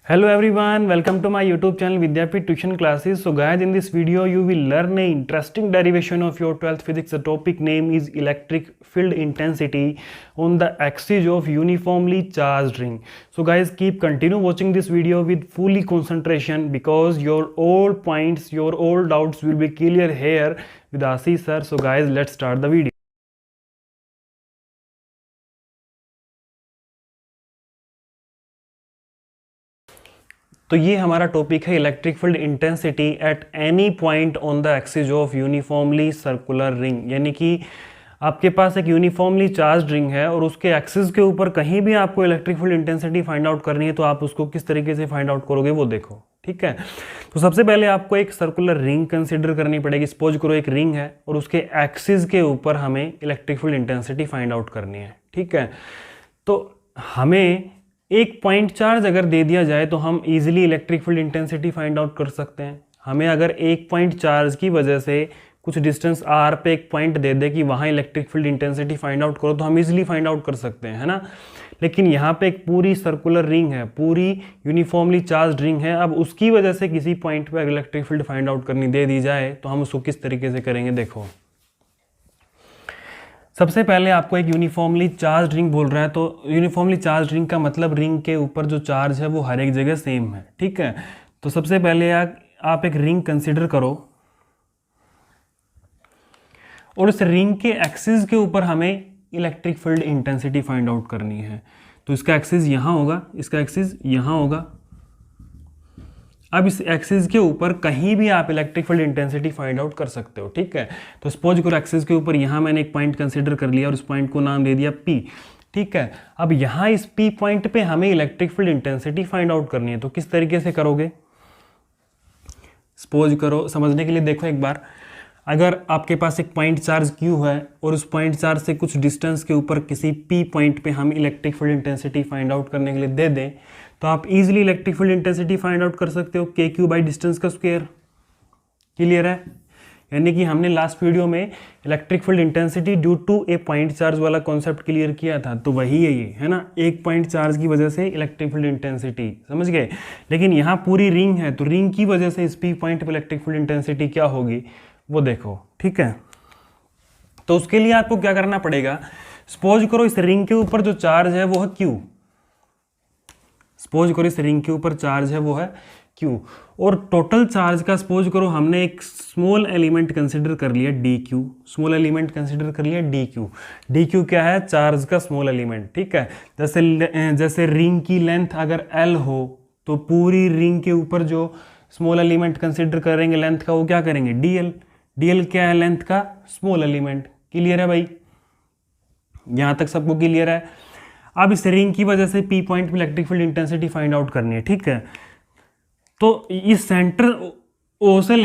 Hello everyone, welcome to my YouTube channel Vidyapit Tuition Classes. So guys, in this video you will learn a interesting derivation of your 12th physics. The topic name is electric field intensity on the axis of uniformly charged ring. So guys, continue watching this video with fully concentration because your all points, your all doubts will be clear here with Ashish sir. So guys, let's start the video. तो ये हमारा topic है electric field intensity at any point on the axis of uniformly circular ring. यानी कि आपके पास एक uniformly charge ring है और उसके एक्सिस के ऊपर कहीं भी आपको electric field intensity find out करनी है, तो आप उसको किस तरीके से फाइंड आउट करोगे वो देखो। ठीक है, तो सबसे पहले आपको एक सर्कुलर रिंग कंसिडर करनी पड़ेगी। सपोज करो एक रिंग है और उसके एक्सिस के ऊपर हमें electric field intensity find out करनी है। ठीक है, तो हमें एक पॉइंट चार्ज अगर दे दिया जाए तो हम easily electric field intensity find out कर सकते हैं। हमें अगर एक पॉइंट चार्ज की वजह से कुछ डिस्टेंस r पे एक पॉइंट दे दे कि वहाँ electric field intensity find out करो, तो हम इजीली फाइंड आउट कर सकते हैं, है ना। लेकिन यहाँ पे एक पूरी सर्कुलर रिंग है, पूरी यूनिफॉर्मली चार्ज रिंग है। अब उसकी वजह से किसी पॉइंट पर इलेक्ट्रिक फील्ड फाइंड आउट करनी दे दी जाए तो हम उसको किस तरीके से करेंगे, देखो। सबसे पहले आपको एक यूनिफॉर्मली चार्ज रिंग बोल रहा है, तो यूनिफॉर्मली चार्ज रिंग का मतलब रिंग के ऊपर जो चार्ज है वो हर एक जगह सेम है। ठीक है, तो सबसे पहले आप एक रिंग कंसिडर करो और उस रिंग के एक्सिस के ऊपर हमें electric field intensity find out करनी है। तो इसका एक्सिस यहाँ होगा, इसका एक्सिस यहाँ होगा। अब इस एक्सिस के ऊपर कहीं भी आप electric field intensity find out कर सकते हो। ठीक है, तो सपोज करो एक्सिस के ऊपर यहाँ मैंने एक पॉइंट कंसीडर कर लिया और उस पॉइंट को नाम दे दिया P। ठीक है, अब यहाँ इस P पॉइंट पे हमें electric field intensity find out करनी है, तो किस तरीके से करोगे। सपोज करो, समझने के लिए देखो एक बार, अगर आपके पास एक पॉइंट चार्ज Q है और उस पॉइंट चार्ज से कुछ डिस्टेंस के ऊपर किसी P पॉइंट पे हम electric field intensity find out करने के लिए दे दें, तो आप easily electric field intensity find out कर सकते हो, KQ बाई डिस्टेंस का स्क्वायर। क्लियर है, यानी कि हमने लास्ट वीडियो में electric field intensity due to a point charge वाला कॉन्सेप्ट क्लियर किया था, तो वही है ये, है ना। एक पॉइंट चार्ज की वजह से इलेक्ट्रिक फील्ड इंटेंसिटी, समझ गए। लेकिन यहाँ पूरी रिंग है, तो रिंग की वजह से इस P पॉइंट पर इलेक्ट्रिक फील्ड इंटेंसिटी क्या होगी वो देखो। ठीक है, तो उसके लिए आपको क्या करना पड़ेगा, सपोज करो इस रिंग के ऊपर जो चार्ज है वो है Q। सपोज करो इस रिंग के ऊपर चार्ज है वो है Q, और टोटल चार्ज का सपोज करो हमने एक स्मॉल एलिमेंट कंसिडर कर लिया DQ। स्मॉल एलिमेंट कंसिडर कर लिया DQ। DQ क्या है, चार्ज का स्मॉल एलिमेंट। ठीक है, जैसे रिंग की लेंथ अगर L हो तो पूरी रिंग के ऊपर जो स्मॉल एलिमेंट कंसिडर करेंगे लेंथ का, वो क्या करेंगे, DL। DL क्या है, लेंथ का स्मॉल एलिमेंट। क्लियर है भाई, यहां तक सबको क्लियर है। अब इस रिंग की वजह से P पॉइंट पे electric field intensity find out करनी है। ठीक है, तो इस सेंटर O से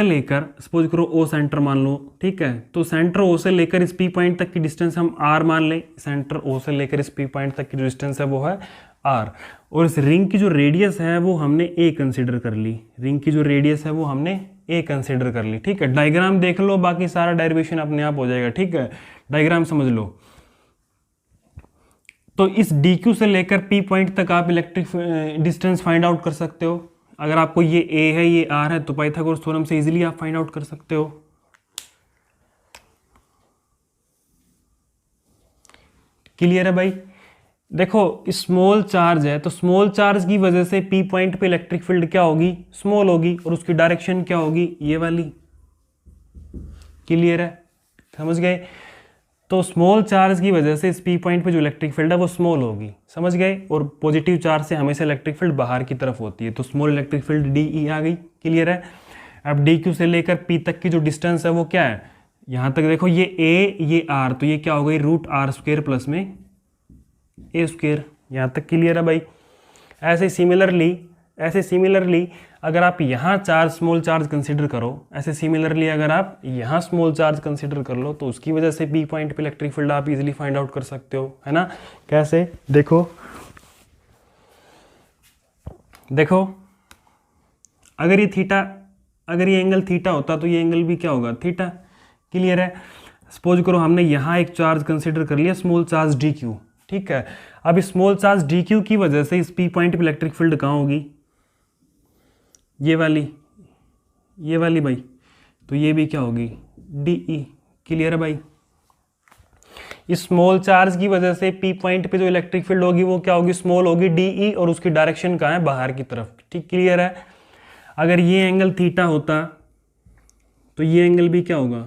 लेकर सपोज करो O सेंटर मान लो। ठीक है, तो सेंटर O से लेकर इस P पॉइंट तक की डिस्टेंस हम R मान लें। सेंटर O से लेकर इस P पॉइंट तक की जो डिस्टेंस है वो है R, और इस रिंग की जो रेडियस है वो हमने A कंसिडर कर ली। रिंग की जो रेडियस है वो हमने A कंसिडर कर ली। ठीक है, डायग्राम देख लो, बाकी सारा डेरिवेशन अपने आप हो जाएगा। ठीक है, डायग्राम समझ लो। तो इस DQ से लेकर P पॉइंट तक आप इलेक्ट्रिक डिस्टेंस फाइंड आउट कर सकते हो। अगर आपको ये A है, ये R है, तो पाइथागोरस थ्योरम से इजीली आप फाइंड आउट कर सकते हो। क्लियर है भाई, देखो स्मॉल चार्ज है, तो स्मॉल चार्ज की वजह से P पॉइंट पे इलेक्ट्रिक फील्ड क्या होगी, स्मॉल होगी, और उसकी डायरेक्शन क्या होगी, ये वाली। क्लियर है, समझ गए। तो स्मॉल चार्ज की वजह से इस P पॉइंट पे जो इलेक्ट्रिक फील्ड है वो स्मॉल होगी, समझ गए। और पॉजिटिव चार्ज से हमेशा इलेक्ट्रिक फील्ड बाहर की तरफ होती है, तो स्मॉल इलेक्ट्रिक फील्ड DE आ गई। क्लियर है, अब DQ से लेकर P तक की जो डिस्टेंस है वो क्या है, यहाँ तक देखो, ये A ये R, तो ये क्या हो गई, √R² प्लस में A²। यहाँ तक क्लियर है भाई। ऐसे सिमिलरली अगर आप यहाँ चार्ज स्मॉल चार्ज कंसिडर करो, ऐसे सिमिलरली अगर आप यहाँ स्मॉल चार्ज कंसिडर कर लो, तो उसकी वजह से P पॉइंट पे इलेक्ट्रिक फील्ड आप इजीली फाइंड आउट कर सकते हो, है ना। कैसे, देखो अगर ये एंगल थीटा होता तो ये एंगल भी क्या होगा, थीटा। क्लियर है, सपोज करो हमने यहाँ एक चार्ज कंसिडर कर लिया, स्मॉल चार्ज DQ। ठीक है। अब स्मॉल चार्ज डी क्यू की वजह से इस पी पॉइंट पे इलेक्ट्रिक फील्ड कहाँ होगी, ये वाली भाई, तो ये भी क्या होगी, डी ई। क्लियर है भाई। इस स्मॉल चार्ज की वजह से पी पॉइंट पे जो इलेक्ट्रिक फील्ड होगी वो क्या होगी, स्मॉल होगी, डी ई, और उसकी डायरेक्शन कहाँ है, बाहर की तरफ। ठीक, क्लियर है। अगर ये एंगल थीटा होता तो ये एंगल भी क्या होगा,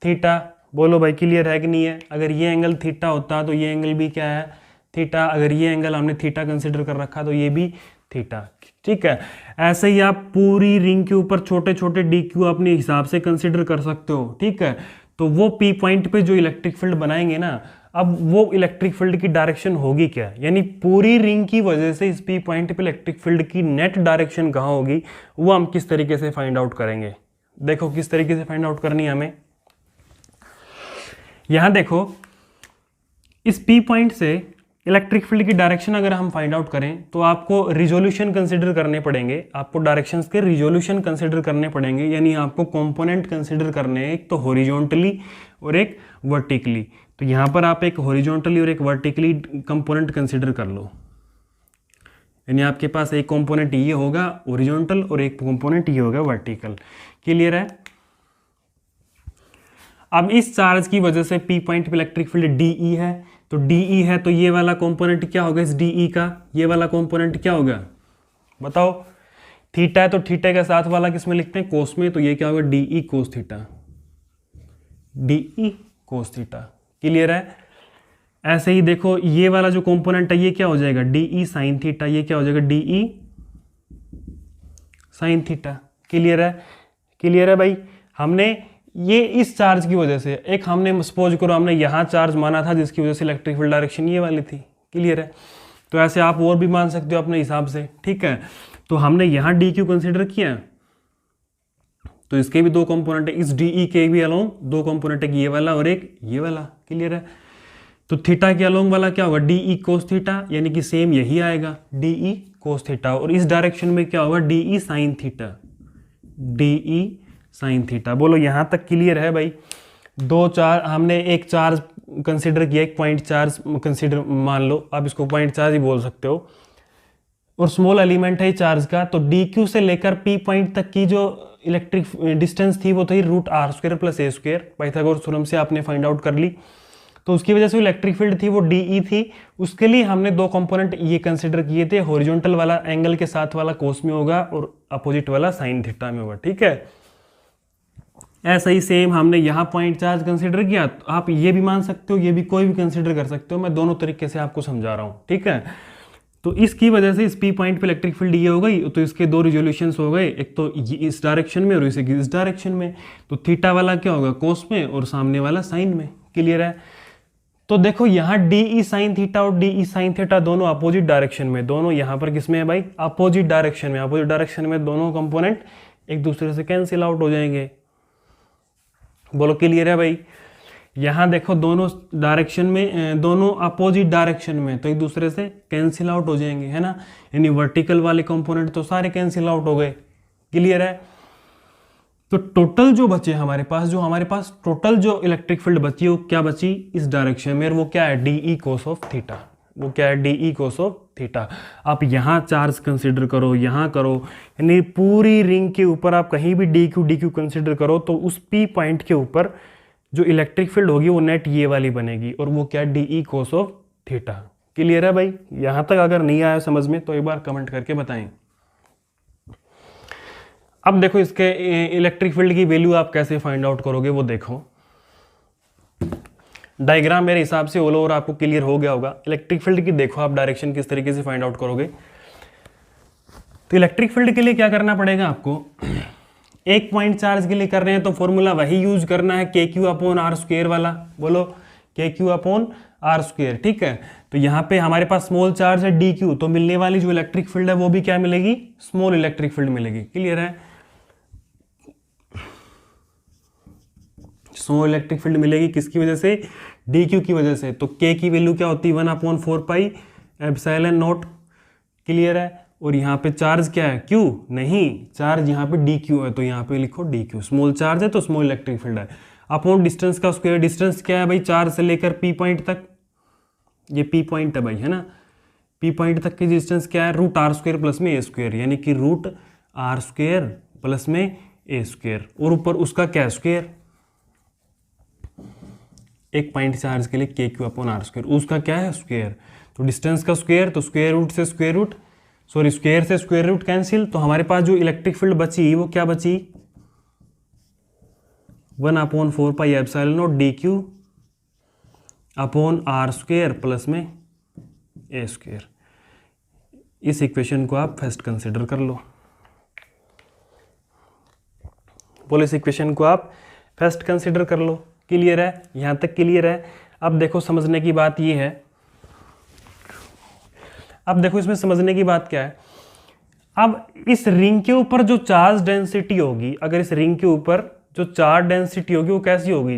थीटा। बोलो भाई क्लियर है कि नहीं है। अगर ये एंगल थीटा होता तो ये एंगल भी क्या है, थीटा। अगर ये एंगल हमने थीटा कंसिडर कर रखा तो ये भी थीटा। ठीक है। ऐसे ही आप पूरी रिंग के ऊपर छोटे छोटे डी क्यू अपने हिसाब से कंसिडर कर सकते हो। ठीक है। तो वो पी पॉइंट पे जो इलेक्ट्रिक फील्ड बनाएंगे ना, अब वो इलेक्ट्रिक फील्ड की डायरेक्शन होगी क्या, यानी पूरी रिंग की वजह से इस पी पॉइंट पे इलेक्ट्रिक फील्ड की नेट डायरेक्शन कहाँ होगी, वो हम किस तरीके से फाइंड आउट करेंगे। देखो किस तरीके से फाइंड आउट करनी है हमें। यहां देखो, इस पी पॉइंट से इलेक्ट्रिक फील्ड की डायरेक्शन अगर हम फाइंड आउट करें तो आपको रिजोल्यूशन कंसिडर करने पड़ेंगे, आपको डायरेक्शंस के रिजोल्यूशन कंसिडर करने पड़ेंगे, यानी आपको कंपोनेंट कंसिडर करने हैं, एक तो हॉरिजॉन्टली और एक वर्टिकली। तो यहाँ पर आप एक हॉरिजॉन्टली और एक वर्टिकली कंपोनेंट कंसिडर कर लो, यानी आपके पास एक कंपोनेंट ये होगा हॉरिजॉन्टल और एक कंपोनेंट ये होगा वर्टिकल। क्लियर है। अब इस चार्ज की वजह से पी पॉइंट पे इलेक्ट्रिक फील्ड डी ई है, तो डी ई है तो ये वाला कंपोनेंट क्या होगा इस डी ई का, ये वाला कंपोनेंट क्या होगा बताओ। थीटा है तो थीटा के साथ वाला किस में लिखते हैं, कोस में, तो ये क्या होगा D E cos theta, D E cos theta. Clear है। ऐसे ही देखो ये वाला जो कंपोनेंट है ये क्या हो जाएगा डी ई साइन थीटा, ये क्या हो जाएगा D E sine theta. Clear है। क्लियर है भाई। हमने ये इस चार्ज की वजह से, एक हमने सपोज करो हमने यहाँ चार्ज माना था जिसकी वजह से इलेक्ट्रिक फील्ड डायरेक्शन ये वाली थी। क्लियर है। तो ऐसे आप और भी मान सकते हो अपने हिसाब से। ठीक है। तो हमने यहाँ डी क्यू कंसिडर किया, तो इसके भी दो कंपोनेंट है, इस डी ई के भी अलोंग दो कंपोनेंट है, ये वाला और एक ये वाला। क्लियर है। तो थीटा के अलोंग वाला क्या होगा डी ई कोस थीटा, यानी कि सेम यही आएगा डी ई कोस थीटा, और इस डायरेक्शन में क्या होगा D E sine theta, D E sine theta. बोलो यहां तक क्लियर है भाई। दो चार हमने एक चार्ज कंसिडर किया, एक पॉइंट चार्ज कंसिडर मान लो, आप इसको पॉइंट चार्ज ही बोल सकते हो, और स्मॉल एलिमेंट है चार्ज का। तो डी क्यू से लेकर पी पॉइंट तक की जो इलेक्ट्रिक डिस्टेंस थी वो थी root R square plus A square, Pythagoras theorem से आपने फाइंड आउट कर ली। तो उसकी वजह से इलेक्ट्रिक फील्ड थी वो डी ई थी। उसके लिए हमने दो कंपोनेंट ये कंसिडर किए थे, हॉरिजॉन्टल वाला एंगल के साथ वाला कोस में होगा और अपोजिट वाला साइन थीटा में होगा। ठीक है। ऐसा ही सेम हमने यहाँ पॉइंट चार्ज कंसिडर किया, तो आप ये भी मान सकते हो, ये भी कोई भी कंसिडर कर सकते हो, मैं दोनों तरीके से आपको समझा रहा हूँ। ठीक है। तो इसकी वजह से इस पी पॉइंट पे इलेक्ट्रिक फील्ड ये हो गई, तो इसके दो रिजोल्यूशंस हो गए, एक तो इस डायरेक्शन में और इसे इस डायरेक्शन में। तो थीटा वाला क्या होगा कोस में और सामने वाला साइन में। क्लियर है। तो देखो यहाँ डी ई साइन थीटा और डी ई साइन थीटा दोनों अपोजिट डायरेक्शन में, दोनों यहाँ पर किसमें है भाई अपोजिट डायरेक्शन में। अपोजिट डायरेक्शन में दोनों कंपोनेंट एक दूसरे से कैंसिल आउट हो जाएंगे। बोलो क्लियर है भाई। यहाँ देखो दोनों डायरेक्शन में, दोनों अपोजिट डायरेक्शन में, तो एक दूसरे से कैंसिल आउट हो जाएंगे, है ना। यानी वर्टिकल वाले कंपोनेंट तो सारे कैंसिल आउट हो गए। क्लियर है। तो टोटल जो बचे हमारे पास टोटल जो इलेक्ट्रिक फील्ड बची वो क्या बची इस डायरेक्शन में, वो क्या है D E cos of theta, वो क्या है D E cos of theta. आप यहाँ चार्ज कंसिडर करो, यहाँ करो, यानी पूरी रिंग के ऊपर आप कहीं भी डी क्यू कंसिडर करो, तो उस पी पॉइंट के ऊपर जो इलेक्ट्रिक फील्ड होगी वो नेट ये वाली बनेगी, और वो क्या D E cos of theta. Clear है भाई। यहाँ तक अगर नहीं आया समझ में तो एक बार कमेंट करके बताएं। अब देखो इसके इलेक्ट्रिक फील्ड की वैल्यू आप कैसे फाइंड आउट करोगे वो देखो। डायग्राम मेरे हिसाब से ऑल ओवर आपको क्लियर हो गया होगा। इलेक्ट्रिक फील्ड की देखो आप डायरेक्शन किस तरीके से फाइंड आउट करोगे। तो इलेक्ट्रिक फील्ड के लिए क्या करना पड़ेगा आपको, एक पॉइंट चार्ज के लिए कर रहे हैं तो फॉर्मूला वही यूज करना है के क्यू अपॉन आर स्क्वायर वाला। बोलो के क्यू अपॉन आर स्क्वायर। ठीक है। तो यहाँ पे हमारे पास स्मॉल चार्ज है डी क्यू, तो मिलने वाली जो इलेक्ट्रिक फील्ड है वो भी क्या मिलेगी स्मॉल इलेक्ट्रिक फील्ड मिलेगी। क्लियर है। स्मॉल इलेक्ट्रिक फील्ड मिलेगी किसकी वजह से डी क्यू की वजह से। तो के की वैल्यू क्या होती है 1/4 एप्सिलॉन नॉट। क्लियर है। और यहाँ पे चार्ज क्या है क्यू, नहीं चार्ज यहाँ पे डी क्यू है, तो यहाँ पे लिखो डी क्यू। स्मॉल चार्ज है तो स्मॉल इलेक्ट्रिक फील्ड है। अपॉन डिस्टेंस का स्क्वायर, डिस्टेंस क्या है भाई चार्ज से लेकर पी पॉइंट तक, ये पी पॉइंट है भाई, है ना। पी पॉइंट तक की डिस्टेंस क्या है, रूट आर स्क्वायर प्लस में ए स्क्वायर, यानी कि रूट आर स्क्वायर प्लस में ए स्क्वायर, और ऊपर उसका क्या स्क्वायर, एक पॉइंट चार्ज के लिए के क्यू अपॉन आर स्क्वायर, उसका क्या है स्क्वायर। तो डिस्टेंस का स्क्वायर, तो स्क्वायर रूट से स्क्वायर रूट, सॉरी स्क्वायर से स्क्वायर रूट कैंसिल, तो हमारे पास जो इलेक्ट्रिक फील्ड बची वो क्या बची, 1/4 pi epsilon naught D Q upon R square plus में ए स्क्वायर। इस इक्वेशन को आप फर्स्ट कंसिडर कर लो। बोलो इस इक्वेशन को आप फर्स्ट कंसिडर कर लो। क्लियर है, यहां तक क्लियर है। अब देखो समझने की बात ये है, अब देखो इसमें समझने की बात क्या है, अब इस रिंग के ऊपर जो चार्ज डेंसिटी होगी, अगर इस रिंग के ऊपर जो चार्ज डेंसिटी होगी वो कैसी होगी,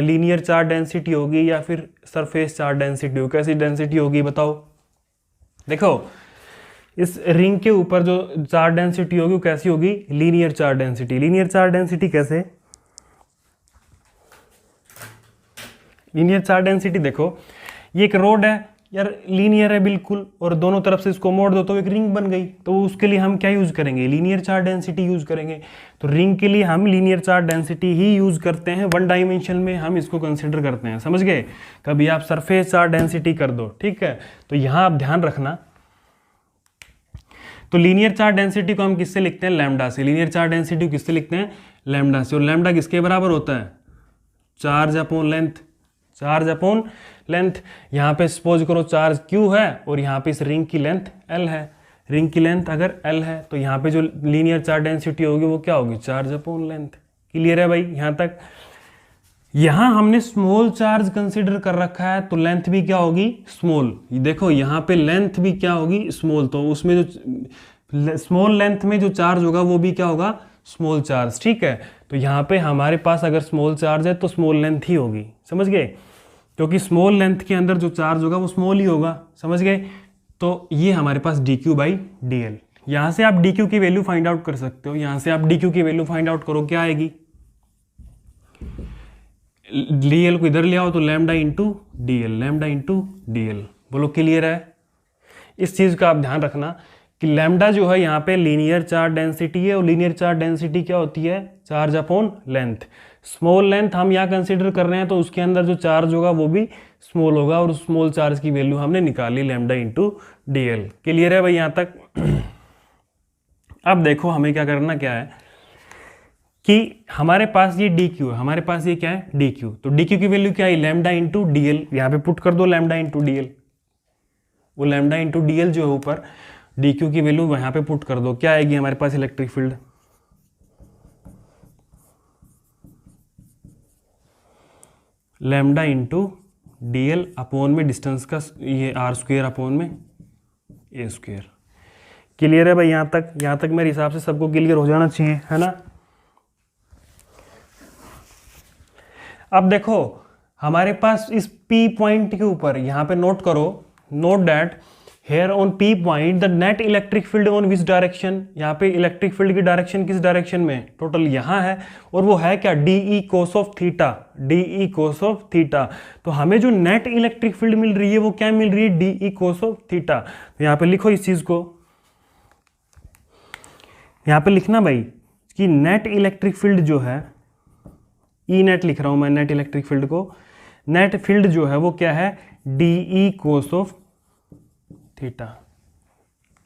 लीनियर चार्ज डेंसिटी होगी या फिर सरफेस चार्ज डेंसिटी होगी, कैसी डेंसिटी होगी बताओ। देखो इस रिंग के ऊपर जो चार्ज डेंसिटी होगी वो कैसी होगी, linear charge density. Linear charge density कैसे, लीनियर चार्ज डेंसिटी देखो, ये एक रोड है यार, लीनियर है बिल्कुल, और दोनों तरफ से इसको मोड़ दो तो एक रिंग बन गई, तो उसके लिए हम क्या यूज करेंगे, लीनियर चार्ज डेंसिटी यूज करेंगे। तो रिंग के लिए हम लीनियर चार्ज डेंसिटी ही यूज करते हैं, वन डायमेंशन में हम इसको कंसिडर करते हैं, समझ गए। कभी आप सरफेस चार्ज डेंसिटी कर दो, ठीक है। तो यहां आप ध्यान रखना, तो लीनियर चार्ज डेंसिटी को हम किससे लिखते हैं, लैम्डा से। लीनियर चार्ज डेंसिटी को किससे लिखते हैं, लैम्डा से। और लैम्डा किसके बराबर होता है, charge upon length, charge upon length. यहाँ पे सपोज करो चार्ज Q है और यहाँ पे इस रिंग की लेंथ L है, रिंग की लेंथ अगर L है तो यहाँ पे जो लीनियर चार्ज डेंसिटी होगी वो क्या होगी, चार्ज अपॉन लेंथ। क्लियर है भाई यहाँ तक। यहाँ हमने स्मॉल चार्ज कंसिडर कर रखा है तो लेंथ भी क्या होगी, स्मॉल। देखो यहाँ पे लेंथ भी क्या होगी, स्मॉल। तो उसमें जो स्मॉल लेंथ में जो चार्ज होगा वो भी क्या होगा, स्मॉल चार्ज, ठीक है। तो यहाँ पे हमारे पास अगर स्मॉल चार्ज है तो स्मॉल लेंथ ही होगी, समझ गए, क्योंकि स्मॉल लेंथ के अंदर जो चार्ज होगा वो स्मॉल ही होगा, समझ गए। तो ये हमारे पास dq बाई dl। यहाँ से आप dq की वैल्यू फाइंड आउट कर सकते हो, यहाँ से आप dq की वैल्यू फाइंड आउट करो, क्या आएगी, dl को इधर ले आओ तो lambda into dl, lambda into dl। बोलो क्लियर है। इस चीज का आप ध्यान रखना कि लैम्डा जो है यहाँ पे लीनियर चार्ज डेंसिटी है, और लीनियर चार्ज डेंसिटी क्या होती है, charge upon length. Small length हम यहाँ कंसीडर कर रहे हैं तो उसके अंदर जो चार्ज होगा वो भी स्मॉल होगा, और स्मॉल चार्ज की वैल्यू हमने निकाली लैम्डा इंटू dl। क्लियर है भाई यहाँ तक। अब देखो हमें क्या करना, क्या है कि हमारे पास ये dq है, हमारे पास ये क्या है dq। तो dq की वैल्यू क्या है, लैम्डा इंटू dl। यहाँ पे पुट कर दो लैम्डा इंटू dl, वो लैम्डा इंटू dl जो है ऊपर, dq की वैल्यू वहां पे पुट कर दो, क्या आएगी हमारे पास electric field, lambda into dl upon में डिस्टेंस का ये r स्क्वायर अपॉन में a स्क्वायर। क्लियर है भाई यहाँ तक। यहाँ तक मेरे हिसाब से सबको क्लियर हो जाना चाहिए, है ना। अब देखो हमारे पास इस P पॉइंट के ऊपर यहाँ पे नोट करो, note that here on P point the net electric field on which direction. यहाँ पे इलेक्ट्रिक फील्ड की डायरेक्शन किस डायरेक्शन में, टोटल यहाँ है, और वो है क्या, DE cos of theta, DE cos of theta. तो हमें जो नेट इलेक्ट्रिक फील्ड मिल रही है वो क्या मिल रही है, DE cos ऑफ थीटा। तो यहाँ पे लिखो इस चीज को, यहाँ पे लिखना भाई कि नेट इलेक्ट्रिक फील्ड जो है, ई नेट लिख रहा हूं मैं नेट इलेक्ट्रिक फील्ड को, नेट फील्ड जो है वो क्या है, DE cos of theta.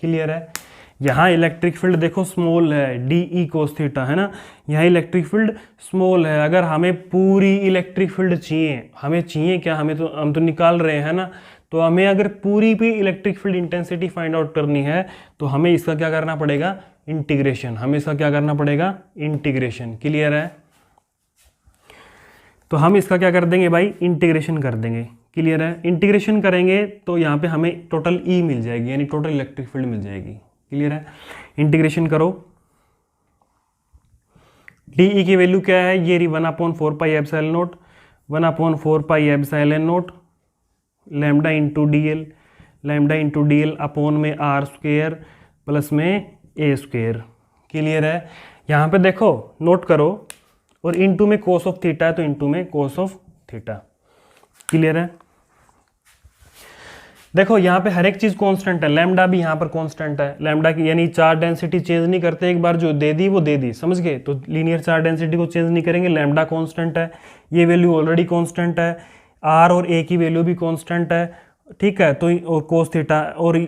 Clear है। यहाँ इलेक्ट्रिक फील्ड देखो स्मॉल है, DE cos थीटा, है ना। यहाँ इलेक्ट्रिक फील्ड स्मॉल है। अगर हमें पूरी इलेक्ट्रिक फील्ड चाहिए, हमें चाहिए क्या, हम तो निकाल रहे हैं ना, तो हमें अगर पूरी भी electric field intensity find out करनी है तो हमें इसका क्या करना पड़ेगा, इंटीग्रेशन। हमें इसका क्या करना पड़ेगा, इंटीग्रेशन। क्लियर है। तो हम इसका क्या कर देंगे भाई, इंटीग्रेशन कर देंगे। क्लियर है। इंटीग्रेशन करेंगे तो यहाँ पे हमें टोटल E मिल जाएगी, यानी टोटल इलेक्ट्रिक फील्ड मिल जाएगी। क्लियर है। इंटीग्रेशन करो, DE की वैल्यू क्या है, ये रही 1/4 pi epsilon note, 1/4 pi epsilon note lambda into DL upon में R स्क्वायर प्लस में A स्क्वायर। क्लियर है। यहाँ पे देखो नोट करो, और इंटू में कोस ऑफ थीटा है तो इंटू में कोस ऑफ थीटा। क्लियर है। देखो यहाँ पे हर एक चीज़ कांस्टेंट है, लैम्डा भी यहाँ पर कांस्टेंट है, लैम्डा की यानी चार्ज डेंसिटी चेंज नहीं करते, एक बार जो दे दी वो दे दी, समझ गए। तो लीनियर चार्ज डेंसिटी को चेंज नहीं करेंगे, लैम्डा कांस्टेंट है, ये वैल्यू ऑलरेडी कांस्टेंट है, आर और ए की वैल्यू भी कांस्टेंट है, ठीक है। तो और कोस थीटा और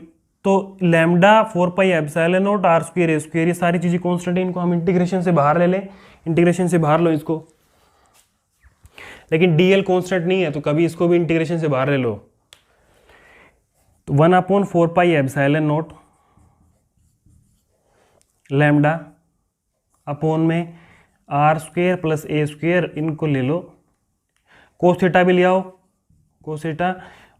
तो lambda 4 pi epsilon naught R square A square, ये सारी चीज़ें कांस्टेंट है, इनको हम इंटीग्रेशन से बाहर ले लें, इंटीग्रेशन से बाहर लो इसको। लेकिन डीएल कांस्टेंट नहीं है तो कभी इसको भी इंटीग्रेशन से बाहर ले लो। तो 1/4 pi epsilon naught lambda upon में R square plus A square, इनको ले लो, कोस थीटा भी ले आओ, कोस थीटा,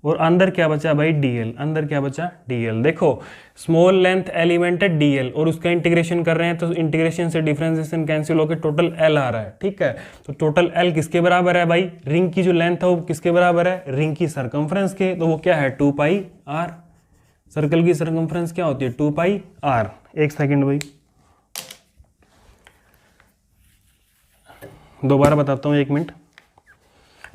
और अंदर क्या बचा भाई डीएल, अंदर क्या बचा डीएल। देखो स्मॉल लेंथ एलिमेंट है डीएल और उसका इंटीग्रेशन कर रहे हैं तो इंटीग्रेशन से डिफरेंशिएशन कैंसिल होकर टोटल एल आ रहा है, ठीक है। तो टोटल एल किसके बराबर है भाई, रिंग की जो लेंथ है वो किसके बराबर है, रिंग की सरकमफ्रेंस के, तो वो क्या है 2 पाई आर। सर्कल की सरकमफ्रेंस क्या होती है 2 पाई आर। एक सेकेंड भाई, दोबारा बताता हूँ, एक मिनट।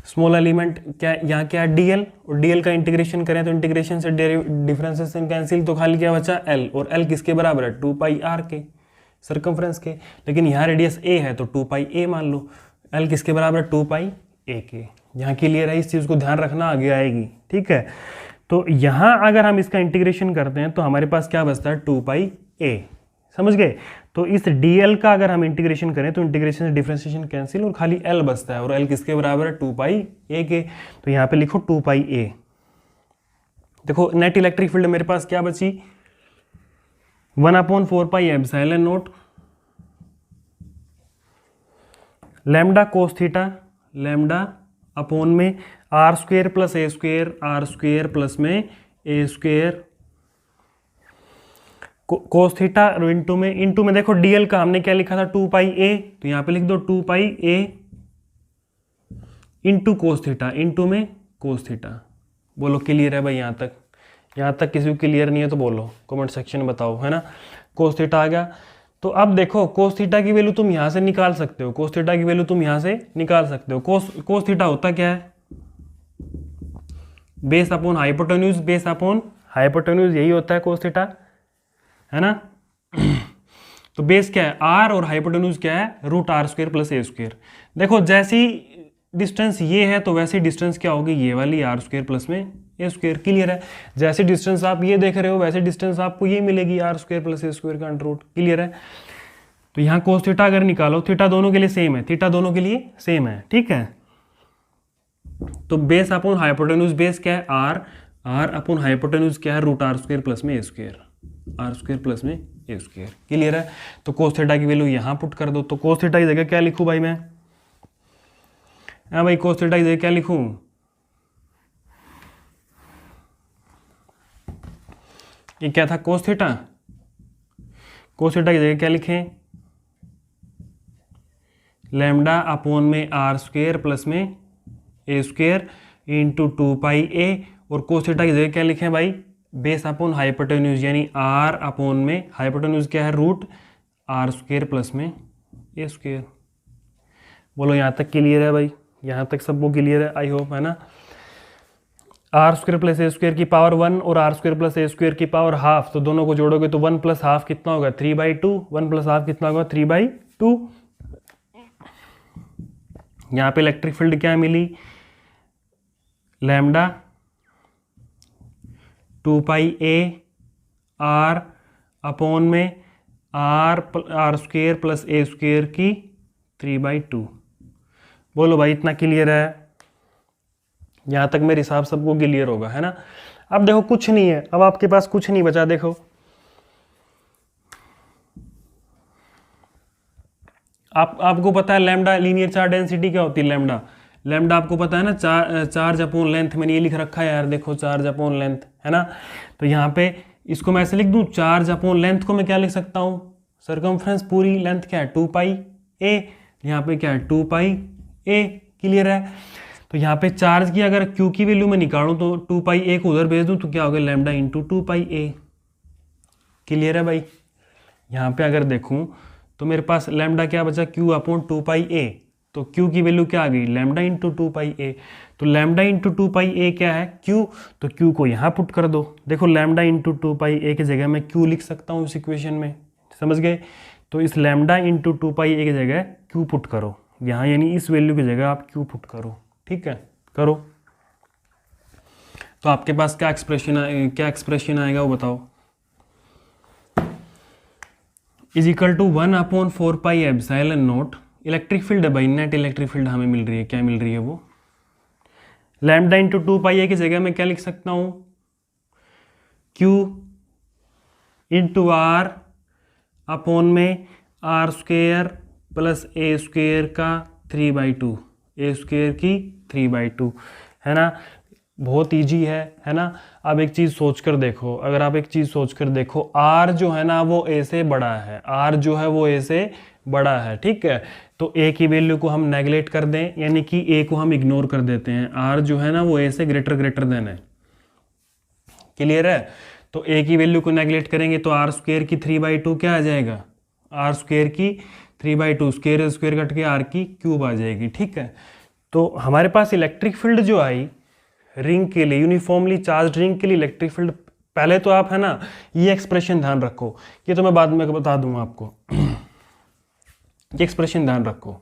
स्मॉल एलिमेंट क्या यहाँ क्या है डीएल, और डीएल का इंटीग्रेशन करें तो इंटीग्रेशन से डिफरेंशिएशन कैंसिल, तो खाली क्या बचा एल, और एल किसके बराबर है 2 पाई आर के, सरकमफ्रेंस के। लेकिन यहाँ रेडियस ए है तो 2 पाई ए मान लो, एल किसके बराबर है 2 पाई ए के। यहाँ क्लियर है, इस चीज़ को ध्यान रखना, आगे आएगी, ठीक है। तो यहाँ अगर हम इसका इंटीग्रेशन करते हैं तो हमारे पास क्या बचता है 2 पाई ए, समझ गए। तो इस dl का अगर हम इंटीग्रेशन करें तो इंटीग्रेशन से डिफरेंशिएशन कैंसिल और खाली l बचता है, और l किसके बराबर है 2 पाई a के। तो यहाँ पे लिखो 2 पाई a। देखो नेट इलेक्ट्रिक फील्ड मेरे पास क्या बची 1/4 pi epsilon naught lambda cos theta, lambda upon में R square plus A square, R square plus में A square cos theta into में देखो डीएल का हमने क्या लिखा था 2 पाई ए, तो यहाँ पे लिख दो 2 पाई ए इंटू कोस थीटा, इंटू में कोस थीटा। बोलो क्लियर है भाई यहाँ तक? यहाँ तक किसी को क्लियर नहीं है तो बोलो, कमेंट सेक्शन में बताओ, है ना। कोस थीटा आ गया। तो अब देखो कोस थीटा की वैल्यू तुम यहाँ से निकाल सकते हो, कोस थीटा की वैल्यू तुम यहाँ से निकाल सकते हो। कोस थीटा होता क्या है, base upon hypotenuse, base upon hypotenuse, यही होता है कोस थीटा, है ना। तो बेस क्या है आर और हाइपोटेन्यूज क्या है root R square plus A square. देखो जैसी डिस्टेंस ये है तो वैसी डिस्टेंस क्या होगी ये वाली आर स्क्वायर प्लस में ए स्क्वायर, क्लियर है। जैसी डिस्टेंस आप ये देख रहे हो वैसी डिस्टेंस आपको ये मिलेगी R square plus A square का अंडर रूट, क्लियर है। तो यहाँ कोस थीटा अगर निकालो, थीटा दोनों के लिए सेम है, थीटा दोनों के लिए सेम है, ठीक है। तो बेस अपॉन हाइपोटेन्यूज, बेस क्या है आर, आर अपॉन हाइपोटेन्यूज क्या है रूट आर स्क्वायर प्लस में A square, R square plus में ए स्क्वायर, क्लियर है। तो कोस थीटा की वैल्यू यहाँ पुट कर दो। तो कोस थीटा की जगह क्या लिखूं भाई मैं, हाँ भाई कोस थीटा की जगह क्या लिखूं, ये क्या था कोस थीटा, कोस थीटा की जगह क्या लिखें लैम्डा अपॉन में आर स्क्वायर प्लस में ए स्क्वायर इंटू 2 पाई ए, और कोस थीटा की जगह क्या लिखें भाई बेस अपॉन हाइपोटेन्यूज, यानी आर अपॉन में हाइपोटेन्यूज क्या है रूट आर स्क्वायर प्लस में ए स्क्वायर। बोलो यहाँ तक क्लियर है भाई, यहाँ तक सबको क्लियर है आई होप, है ना। R square plus A square की पावर 1 और R square plus A square की पावर हाफ, तो दोनों को जोड़ोगे तो 1 प्लस हाफ कितना होगा 3/2, 1 प्लस हाफ कितना होगा 3/2। यहाँ पे इलेक्ट्रिक फील्ड क्या मिली lambda 2 pi A R upon में R square plus A square की 3/2। बोलो भाई इतना क्लियर है? यहाँ तक मेरे हिसाब सबको क्लियर होगा, है ना। अब देखो कुछ नहीं है, अब आपके पास कुछ नहीं बचा। देखो आपको पता है लैम्डा लीनियर चार्ज डेंसिटी क्या होती है, लैम्डा, लैम्डा आपको पता है ना चार्ज अपॉन लेंथ, मैंने ये लिख रखा है यार, देखो चार्ज अपॉन लेंथ, है ना। तो यहाँ पे इसको मैं ऐसे लिख दूँ, चार्ज अपॉन लेंथ को मैं क्या लिख सकता हूँ सरकमफ्रेंस पूरी लेंथ क्या है 2 पाई ए, यहाँ पे क्या है 2 पाई ए, क्लियर है। तो यहाँ पे चार्ज की अगर क्यू की वैल्यू में निकालूँ तो 2 पाई ए को उधर भेज दूँ तो क्या होगा लैम्डा इंटू 2 पाई ए, क्लियर है भाई। यहाँ पे अगर देखूँ तो मेरे पास लैम्डा क्या बचा क्यू अपॉन 2 पाई ए, तो Q की वैल्यू क्या आ गई, लैम्डा इंटू 2πa। तो लैम्डा इंटू 2πa क्या है, Q। तो Q को यहाँ पुट कर दो। देखो लैम्डा इंटू 2πa की जगह मैं Q लिख सकता हूँ इस इक्वेशन में, समझ गए। तो इस लैम्डा इंटू 2πa की जगह Q पुट करो यहाँ, यानी इस वैल्यू की जगह आप Q पुट करो, ठीक है, करो। तो आपके पास क्या एक्सप्रेशन आएगा वो बताओ। Is equal to 1/4πε0 electric field है भाई, नेट इलेक्ट्रिक फील्ड हमें मिल रही है, क्या मिल रही है वो। लैम्डा इंटू 2πa की जगह मैं क्या लिख सकता हूँ, Q इंटू आर अपॉन में R square plus A square का 3/2, ए स्क्वेयर की 3/2, है ना। बहुत इजी है ना। अब एक चीज़ सोचकर देखो, अगर आप एक चीज़ सोचकर देखो, आर जो है ना वो ए से बड़ा है, आर जो है वो ए से बड़ा है, ठीक है। तो ए की वैल्यू को हम नेगलेक्ट कर दें, यानी कि ए को हम इग्नोर कर देते हैं, आर जो है ना वो ए से ग्रेटर देन है, क्लियर है। तो ए की वैल्यू को नेगलेक्ट करेंगे तो आर स्क्वेयर की 3/2 क्या आ जाएगा, आर स्क्वेयर की 3/2, स्क्वेयर स्क्वेयर कट के आर की क्यूब आ जाएगी, ठीक है। तो हमारे पास इलेक्ट्रिक फील्ड जो आई रिंग के लिए, यूनिफॉर्मली चार्ज रिंग के लिए इलेक्ट्रिक फील्ड, पहले तो आप है ना ये एक्सप्रेशन ध्यान रखो, ये तो मैं बाद में बता दूंगा आपको। ये एक्सप्रेशन ध्यान रखो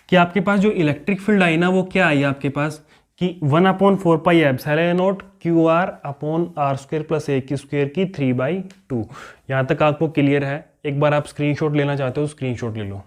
कि आपके पास जो इलेक्ट्रिक फील्ड आई ना वो क्या आई आपके पास, कि 1/4πε0 QR upon R square plus A की स्क्वेयर की 3/2। यहाँ तक आपको क्लियर है। एक बार आप स्क्रीनशॉट लेना चाहते हो स्क्रीनशॉट ले लो।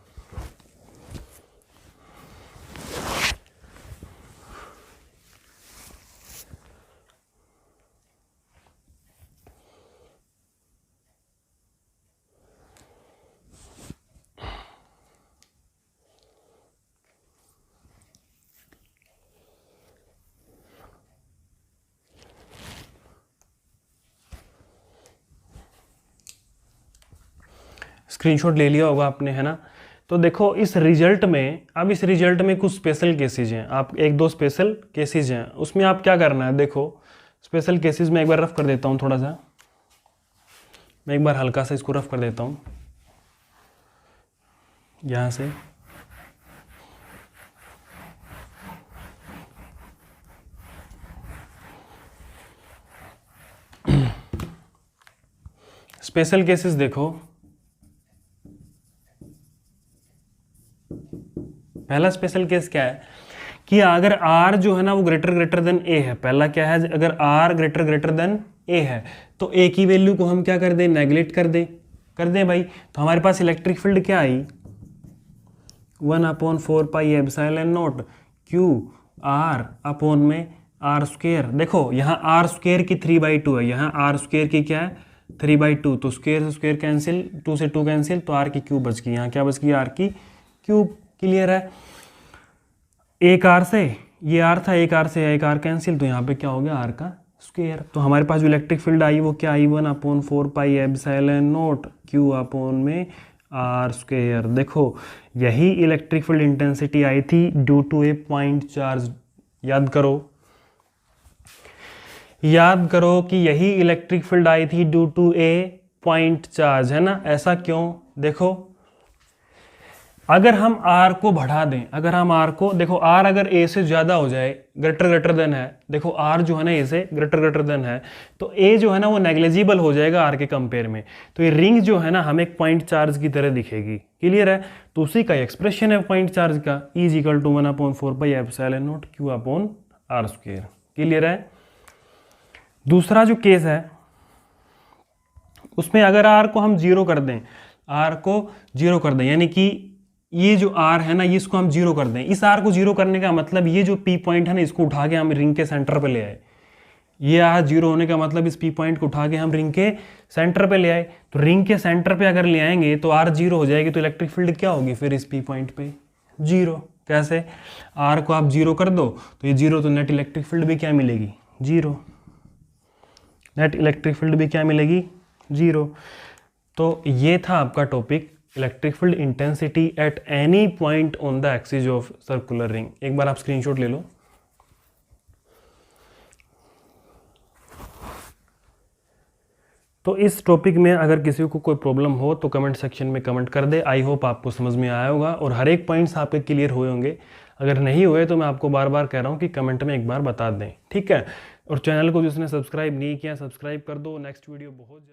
स्क्रीनशॉट ले लिया होगा आपने, है ना। तो देखो इस रिजल्ट में, अब इस रिजल्ट में कुछ स्पेशल केसेज हैं, आप एक दो स्पेशल केसेज हैं, उसमें आप क्या करना है, देखो स्पेशल केसेज में एक बार रफ कर देता हूँ, थोड़ा सा मैं एक बार हल्का सा इसको रफ कर देता हूँ यहाँ से। स्पेशल केसेस देखो, पहला स्पेशल केस क्या है कि अगर R जो है ना वो ग्रेटर देन A है, पहला क्या है, अगर R ग्रेटर देन A है तो A की वैल्यू को हम क्या कर दें, नेगलेक्ट कर दें भाई। तो हमारे पास इलेक्ट्रिक फील्ड क्या आई, 1/4πε0 Q R अपॉन में आर स्क्वेयर। देखो यहाँ आर स्क्वेयर की 3/2 है, यहाँ आर स्क्वेयर की क्या है 3/2, तो स्क्वेयर से स्क्वेयर कैंसिल, 2 से 2 कैंसिल, तो आर की क्यूब बच गई, यहाँ क्या बच गई, आर की क्यूब, क्लियर है। एक आर से ये आर था, एक आर से एक आर कैंसिल, तो यहाँ पे क्या हो गया, आर का स्क्वेयर। तो हमारे पास जो इलेक्ट्रिक फील्ड आई वो क्या आई, 1/4πε0 Q अपॉन में आर स्क्वेयर। देखो यही इलेक्ट्रिक फील्ड इंटेंसिटी आई थी due to a point charge. याद करो कि यही इलेक्ट्रिक फील्ड आई थी due to a point charge, है ना। ऐसा क्यों, देखो अगर हम R को बढ़ा दें, अगर हम R को, देखो R अगर A से ज़्यादा हो जाए, ग्रेटर देन है, देखो R जो है ना A से ग्रेटर देन है, तो A जो है ना वो नेग्लिजिबल हो जाएगा R के कंपेयर में। तो ये रिंग जो है ना हमें एक पॉइंट चार्ज की तरह दिखेगी, क्लियर है। तो उसी का एक्सप्रेशन है पॉइंट चार्ज का, E = 1/4πε0 Q upon R square, clear है। दूसरा जो केस है उसमें अगर R को हम जीरो कर दें, R को जीरो कर दें, यानी कि ये जो R है ना, ये इसको हम जीरो कर दें। इस R को जीरो करने का मतलब ये जो P पॉइंट है ना, इसको उठा के हम रिंग के सेंटर पे ले आए। ये R जीरो होने का मतलब इस P पॉइंट को उठा के हम रिंग के सेंटर पे ले आए। तो रिंग के सेंटर पे अगर ले आएंगे तो R जीरो हो जाएगी, तो इलेक्ट्रिक फील्ड क्या होगी फिर इस P पॉइंट पे, जीरो। कैसे, R को आप जीरो कर दो तो ये जीरो, तो नेट इलेक्ट्रिक फील्ड भी क्या मिलेगी, जीरो। नेट इलेक्ट्रिक फील्ड भी क्या मिलेगी, जीरो। तो ये था आपका topic, electric field intensity at any point on the axis of circular ring. एक बार आप स्क्रीनशॉट ले लो। तो इस टॉपिक में अगर किसी को कोई प्रॉब्लम हो तो कमेंट सेक्शन में कमेंट कर दे। आई होप आपको समझ में आया होगा और हर एक पॉइंट्स आपके क्लियर हुए होंगे। अगर नहीं हुए तो मैं आपको बार बार कह रहा हूँ कि कमेंट में एक बार बता दें, ठीक है। और चैनल को जिसने सब्सक्राइब नहीं किया सब्सक्राइब कर दो। नेक्स्ट वीडियो बहुत जल्द